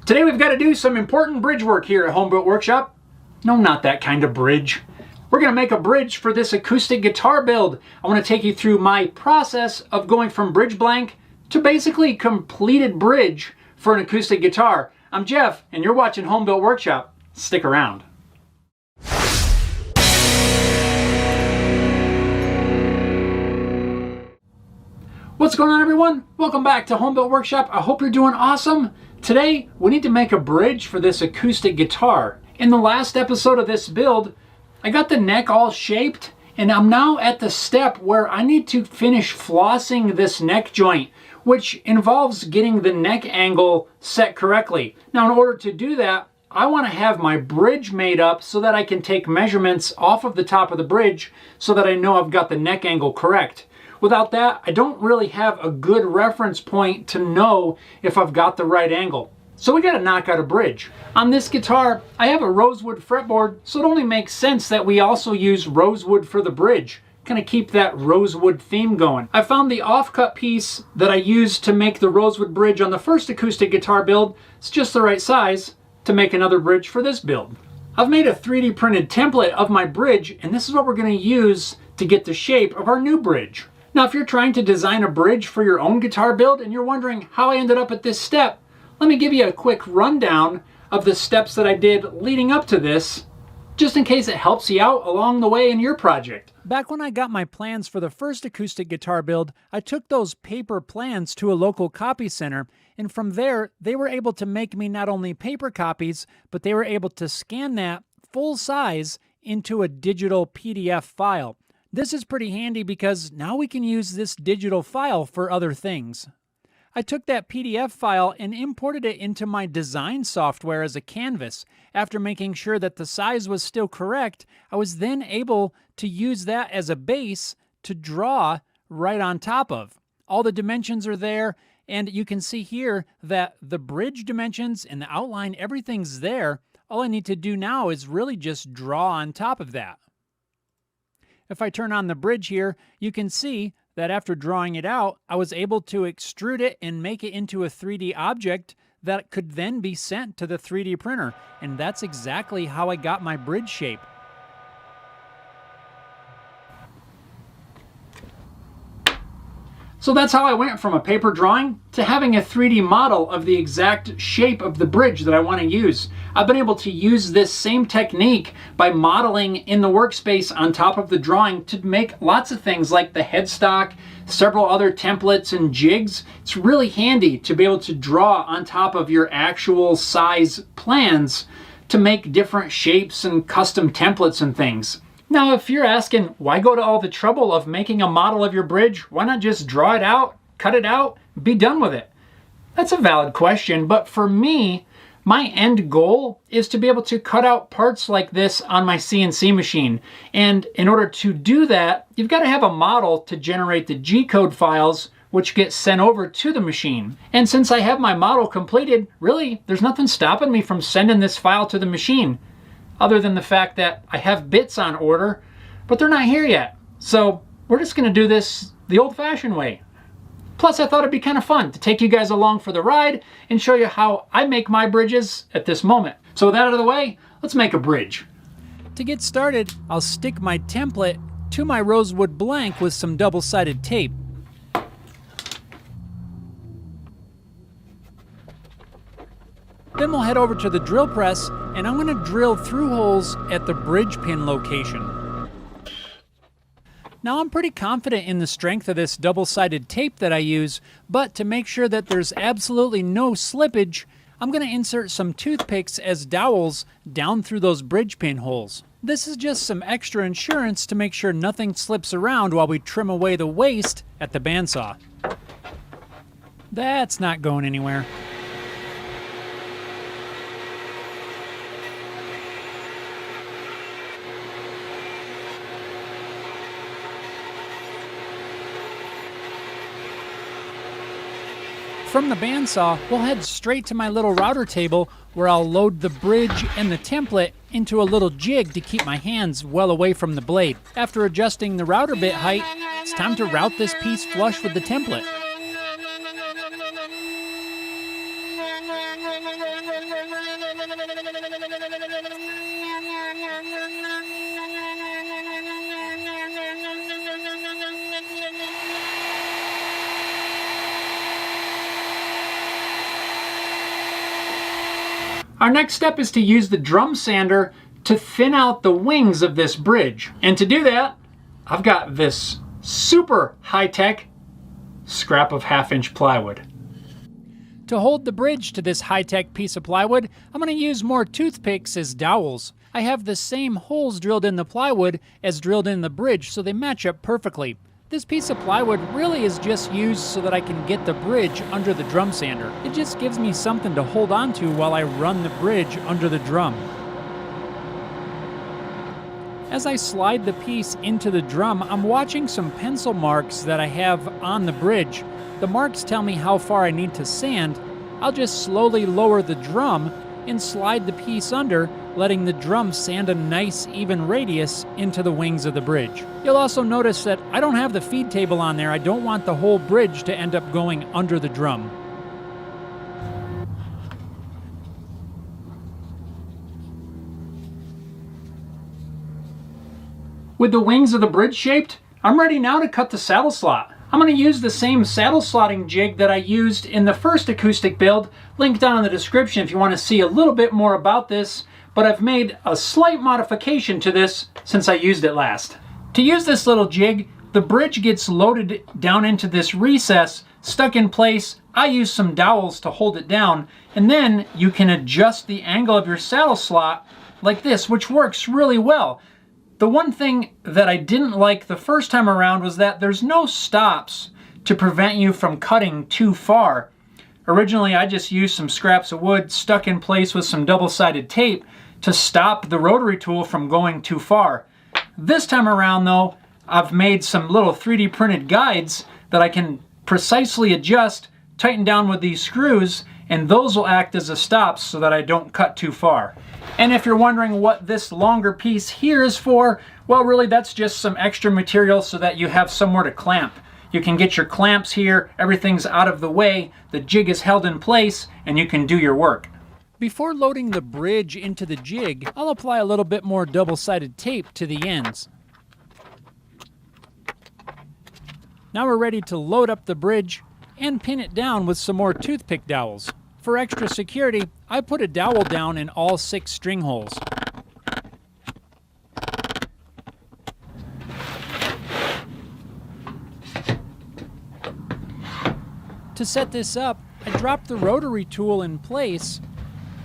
Today we've got to do some important bridge work here at Homebuilt Workshop. No, not that kind of bridge. We're going to make a bridge for this acoustic guitar build. I want to take you through my process of going from bridge blank to basically completed bridge for an acoustic guitar. I'm Jeff, and you're watching Homebuilt Workshop. Stick around. What's going on, everyone? Welcome back to Homebuilt Workshop. I hope you're doing awesome. Today, we need to make a bridge for this acoustic guitar. In the last episode of this build, I got the neck all shaped, and I'm now at the step where I need to finish flossing this neck joint, which involves getting the neck angle set correctly. Now, in order to do that, I want to have my bridge made up so that I can take measurements off of the top of the bridge so that I know I've got the neck angle correct. Without that, I don't really have a good reference point to know if I've got the right angle. So we got to knock out a bridge. On this guitar, I have a rosewood fretboard, so it only makes sense that we also use rosewood for the bridge. Kind of keep that rosewood theme going. I found the offcut piece that I used to make the rosewood bridge on the first acoustic guitar build. It's just the right size to make another bridge for this build. I've made a 3D printed template of my bridge, and this is what we're going to use to get the shape of our new bridge. Now, if you're trying to design a bridge for your own guitar build and you're wondering how I ended up at this step, let me give you a quick rundown of the steps that I did leading up to this, just in case it helps you out along the way in your project. Back when I got my plans for the first acoustic guitar build, I took those paper plans to a local copy center, and from there, they were able to make me not only paper copies, but they were able to scan that full size into a digital PDF file. This is pretty handy because now we can use this digital file for other things. I took that PDF file and imported it into my design software as a canvas. After making sure that the size was still correct, I was then able to use that as a base to draw right on top of. All the dimensions are there, and you can see here that the bridge dimensions and the outline, everything's there. All I need to do now is really just draw on top of that. If I turn on the bridge here, you can see that after drawing it out, I was able to extrude it and make it into a 3D object that could then be sent to the 3D printer. And that's exactly how I got my bridge shape. So that's how I went from a paper drawing to having a 3D model of the exact shape of the bridge that I want to use. I've been able to use this same technique by modeling in the workspace on top of the drawing to make lots of things like the headstock, several other templates and jigs. It's really handy to be able to draw on top of your actual size plans to make different shapes and custom templates and things. Now, if you're asking, why go to all the trouble of making a model of your bridge? Why not just draw it out, cut it out, be done with it? That's a valid question, but for me, my end goal is to be able to cut out parts like this on my CNC machine. And in order to do that, you've got to have a model to generate the G-code files, which get sent over to the machine. And since I have my model completed, really, there's nothing stopping me from sending this file to the machine, other than the fact that I have bits on order, but they're not here yet. So we're just gonna do this the old-fashioned way. Plus, I thought it'd be kind of fun to take you guys along for the ride and show you how I make my bridges at this moment. So with that out of the way, let's make a bridge. To get started, I'll stick my template to my rosewood blank with some double-sided tape. Then we'll head over to the drill press, and I'm going to drill through holes at the bridge pin location. Now, I'm pretty confident in the strength of this double-sided tape that I use, but to make sure that there's absolutely no slippage, I'm going to insert some toothpicks as dowels down through those bridge pin holes. This is just some extra insurance to make sure nothing slips around while we trim away the waste at the bandsaw. That's not going anywhere. From the bandsaw, we'll head straight to my little router table where I'll load the bridge and the template into a little jig to keep my hands well away from the blade. After adjusting the router bit height, it's time to route this piece flush with the template. Our next step is to use the drum sander to thin out the wings of this bridge. And to do that, I've got this super high-tech scrap of 1/2-inch plywood. To hold the bridge to this high-tech piece of plywood, I'm going to use more toothpicks as dowels. I have the same holes drilled in the plywood as drilled in the bridge, so they match up perfectly. This piece of plywood really is just used so that I can get the bridge under the drum sander. It just gives me something to hold on to while I run the bridge under the drum. As I slide the piece into the drum, I'm watching some pencil marks that I have on the bridge. The marks tell me how far I need to sand. I'll just slowly lower the drum and slide the piece under, letting the drum sand a nice even radius into the wings of the bridge. You'll also notice that I don't have the feed table on there. I don't want the whole bridge to end up going under the drum. With the wings of the bridge shaped, I'm ready now to cut the saddle slot. I'm going to use the same saddle slotting jig that I used in the first acoustic build, linked down in the description if you want to see a little bit more about this, but I've made a slight modification to this since I used it last. To use this little jig, the bridge gets loaded down into this recess, stuck in place. I use some dowels to hold it down, and then you can adjust the angle of your saddle slot like this, which works really well. The one thing that I didn't like the first time around was that there's no stops to prevent you from cutting too far. Originally, I just used some scraps of wood stuck in place with some double-sided tape to stop the rotary tool from going too far. This time around, though, I've made some little 3D printed guides that I can precisely adjust, tighten down with these screws, and those will act as a stop so that I don't cut too far. And if you're wondering what this longer piece here is for, well, really that's just some extra material so that you have somewhere to clamp. You can get your clamps here, everything's out of the way, the jig is held in place, and you can do your work. Before loading the bridge into the jig, I'll apply a little bit more double-sided tape to the ends. Now we're ready to load up the bridge and pin it down with some more toothpick dowels. For extra security, I put a dowel down in all 6 string holes. To set this up, I drop the rotary tool in place,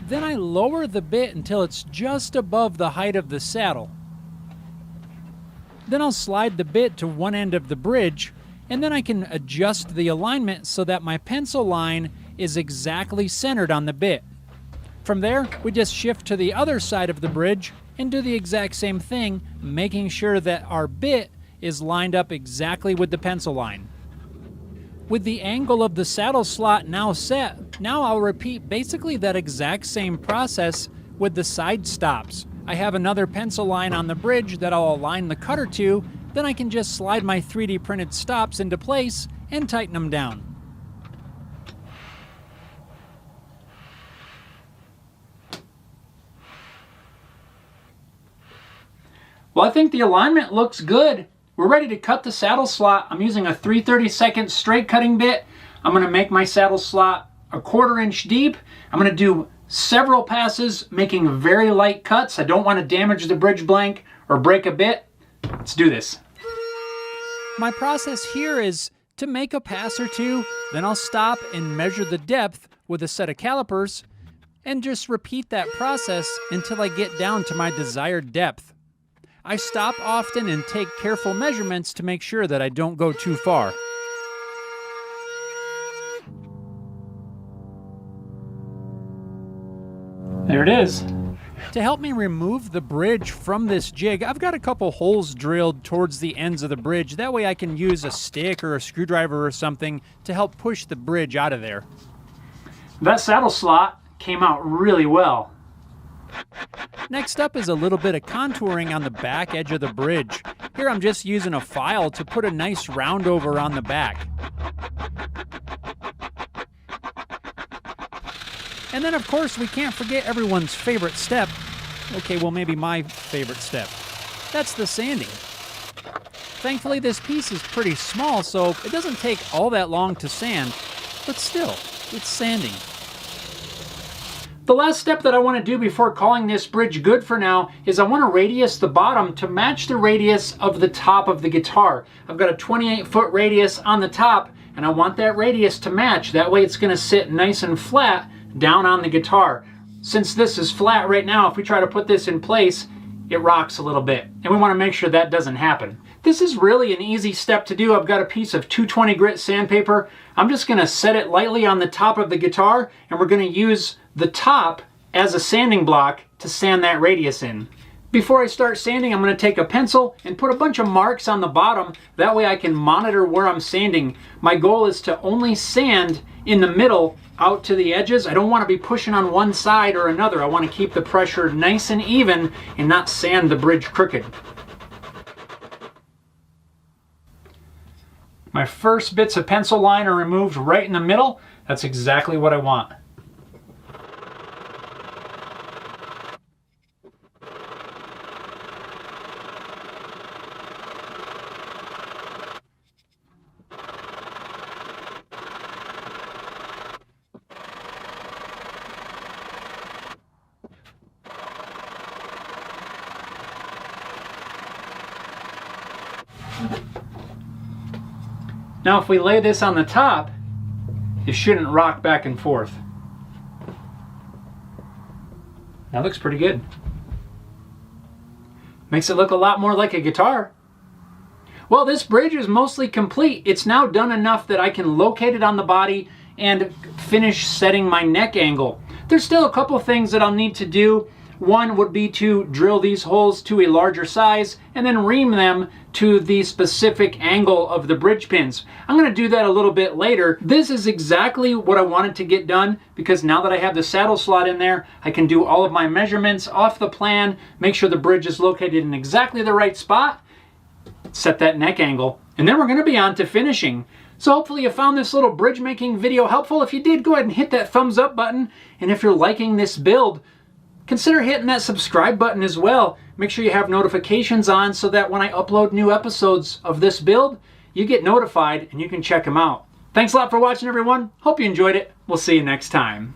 then I lower the bit until it's just above the height of the saddle. Then I'll slide the bit to one end of the bridge, and then I can adjust the alignment so that my pencil line is exactly centered on the bit. From there, we just shift to the other side of the bridge and do the exact same thing, making sure that our bit is lined up exactly with the pencil line. With the angle of the saddle slot now set, now I'll repeat basically that exact same process with the side stops. I have another pencil line on the bridge that I'll align the cutter to, then I can just slide my 3D printed stops into place and tighten them down. Well, I think the alignment looks good. We're ready to cut the saddle slot. I'm using a 3/32 straight cutting bit. I'm going to make my saddle slot a 1/4 inch deep. I'm going to do several passes, making very light cuts. I don't want to damage the bridge blank or break a bit. Let's do this. My process here is to make a pass or two, then I'll stop and measure the depth with a set of calipers, and just repeat that process until I get down to my desired depth. I stop often and take careful measurements to make sure that I don't go too far. There it is. To help me remove the bridge from this jig, I've got a couple holes drilled towards the ends of the bridge. That way I can use a stick or a screwdriver or something to help push the bridge out of there. That saddle slot came out really well. Next up is a little bit of contouring on the back edge of the bridge. Here I'm just using a file to put a nice round over on the back. And then, of course, we can't forget everyone's favorite step. Okay, well, maybe my favorite step. That's the sanding. Thankfully, this piece is pretty small, so it doesn't take all that long to sand, but still, it's sanding. The last step that I want to do before calling this bridge good for now is I want to radius the bottom to match the radius of the top of the guitar. I've got a 28-foot radius on the top, and I want that radius to match. That way it's going to sit nice and flat down on the guitar. Since this is flat right now, if we try to put this in place, it rocks a little bit, and we want to make sure that doesn't happen. This is really an easy step to do. I've got a piece of 220 grit sandpaper. I'm just going to set it lightly on the top of the guitar, and we're going to use the top as a sanding block to sand that radius in. Before I start sanding, I'm going to take a pencil and put a bunch of marks on the bottom. That way I can monitor where I'm sanding. My goal is to only sand in the middle out to the edges. I don't want to be pushing on one side or another. I want to keep the pressure nice and even and not sand the bridge crooked. My first bits of pencil line are removed right in the middle. That's exactly what I want. Now if we lay this on the top, it shouldn't rock back and forth. That looks pretty good. Makes it look a lot more like a guitar. Well, this bridge is mostly complete. It's now done enough that I can locate it on the body and finish setting my neck angle. There's still a couple things that I'll need to do. One would be to drill these holes to a larger size and then ream them to the specific angle of the bridge pins. I'm going to do that a little bit later. This is exactly what I wanted to get done because now that I have the saddle slot in there, I can do all of my measurements off the plan, make sure the bridge is located in exactly the right spot, set that neck angle, and then we're going to be on to finishing. So hopefully you found this little bridge making video helpful. If you did, go ahead and hit that thumbs up button. And if you're liking this build, consider hitting that subscribe button as well. Make sure you have notifications on so that when I upload new episodes of this build, you get notified and you can check them out. Thanks a lot for watching, everyone. Hope you enjoyed it. We'll see you next time.